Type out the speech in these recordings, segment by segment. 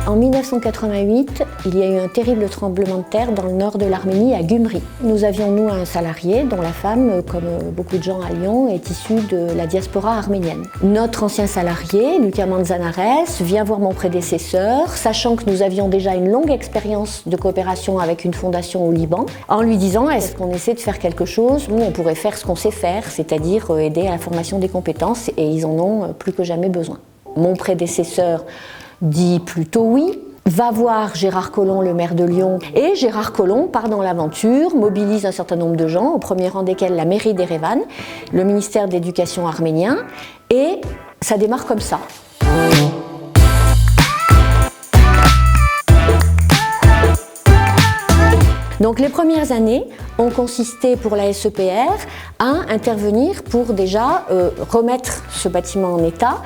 En 1988, il y a eu un terrible tremblement de terre dans le nord de l'Arménie, à Gyumri. Nous avions, nous, un salarié dont la femme, comme beaucoup de gens à Lyon, est issue de la diaspora arménienne. Notre ancien salarié, Lucas Manzanares, vient voir mon prédécesseur, sachant que nous avions déjà une longue expérience de coopération avec une fondation au Liban, en lui disant « Est-ce qu'on essaie de faire quelque chose où on pourrait faire ce qu'on sait faire, c'est-à-dire aider à la formation des compétences, et ils en ont plus que jamais besoin ». Mon prédécesseur dit plutôt oui, va voir Gérard Collomb, le maire de Lyon, et Gérard Collomb part dans l'aventure, mobilise un certain nombre de gens, au premier rang desquels la mairie d'Erevan, le ministère de l'Éducation arménien, et ça démarre comme ça. Donc les premières années ont consisté pour la SEPR à intervenir pour déjà remettre ce bâtiment en état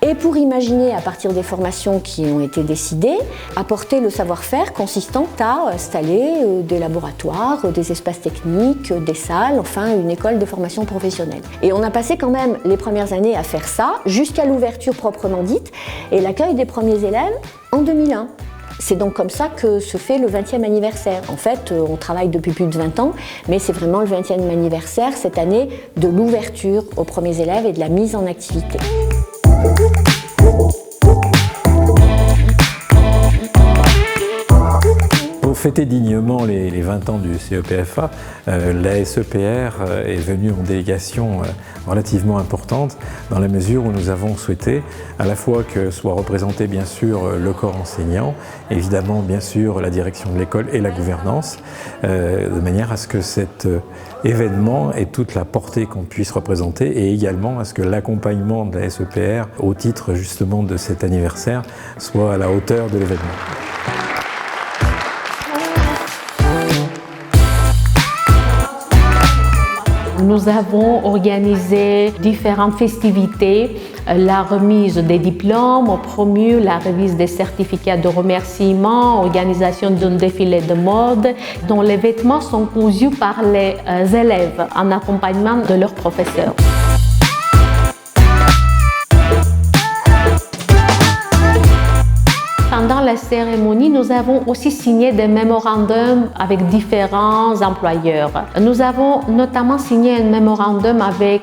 et pour imaginer, à partir des formations qui ont été décidées, apporter le savoir-faire consistant à installer des laboratoires, des espaces techniques, des salles, enfin une école de formation professionnelle. Et on a passé quand même les premières années à faire ça, jusqu'à l'ouverture proprement dite et l'accueil des premiers élèves en 2001. C'est donc comme ça que se fait le 20e anniversaire. En fait, on travaille depuis plus de 20 ans, mais c'est vraiment le 20e anniversaire cette année de l'ouverture aux premiers élèves et de la mise en activité. Pour fêter dignement les 20 ans du CEPFA, la SEPR est venue en délégation relativement importante dans la mesure où nous avons souhaité à la fois que soit représenté bien sûr le corps enseignant, évidemment bien sûr la direction de l'école et la gouvernance, de manière à ce que cet événement ait toute la portée qu'on puisse représenter et également à ce que l'accompagnement de la SEPR au titre justement de cet anniversaire soit à la hauteur de l'événement. Nous avons organisé différentes festivités, la remise des diplômes au promu, la remise des certificats de remerciement, organisation d'un défilé de mode dont les vêtements sont cousus par les élèves en accompagnement de leurs professeurs. Pendant la cérémonie, nous avons aussi signé des mémorandums avec différents employeurs. Nous avons notamment signé un mémorandum avec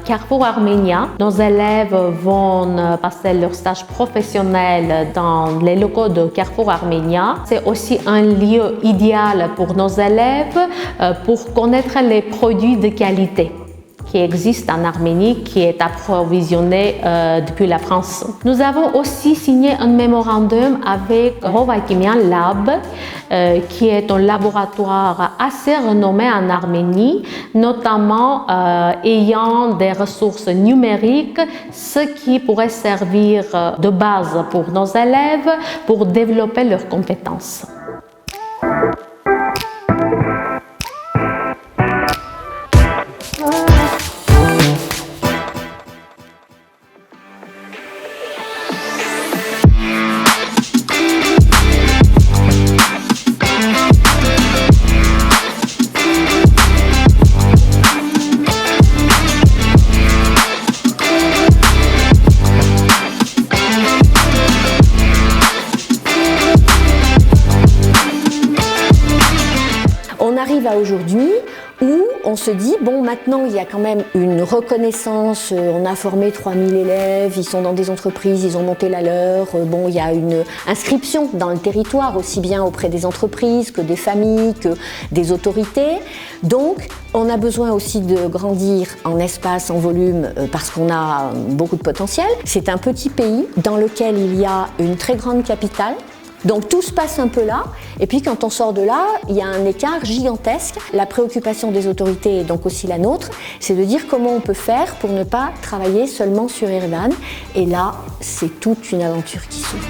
Carrefour Arménien. Nos élèves vont passer leur stage professionnel dans les locaux de Carrefour Arménien. C'est aussi un lieu idéal pour nos élèves pour connaître les produits de qualité qui existe en Arménie, qui est approvisionné depuis la France. Nous avons aussi signé un mémorandum avec Rovakimian Lab, qui est un laboratoire assez renommé en Arménie, notamment ayant des ressources numériques, ce qui pourrait servir de base pour nos élèves pour développer leurs compétences. À aujourd'hui où on se dit, bon, maintenant il y a quand même une reconnaissance, on a formé 3000 élèves, ils sont dans des entreprises, ils ont monté la leur, bon, il y a une inscription dans le territoire, aussi bien auprès des entreprises que des familles, que des autorités. Donc, on a besoin aussi de grandir en espace, en volume, parce qu'on a beaucoup de potentiel. C'est un petit pays dans lequel il y a une très grande capitale. Donc tout se passe un peu là, et puis quand on sort de là, il y a un écart gigantesque. La préoccupation des autorités, et donc aussi la nôtre, c'est de dire comment on peut faire pour ne pas travailler seulement sur Erevan. Et là, c'est toute une aventure qui s'ouvre.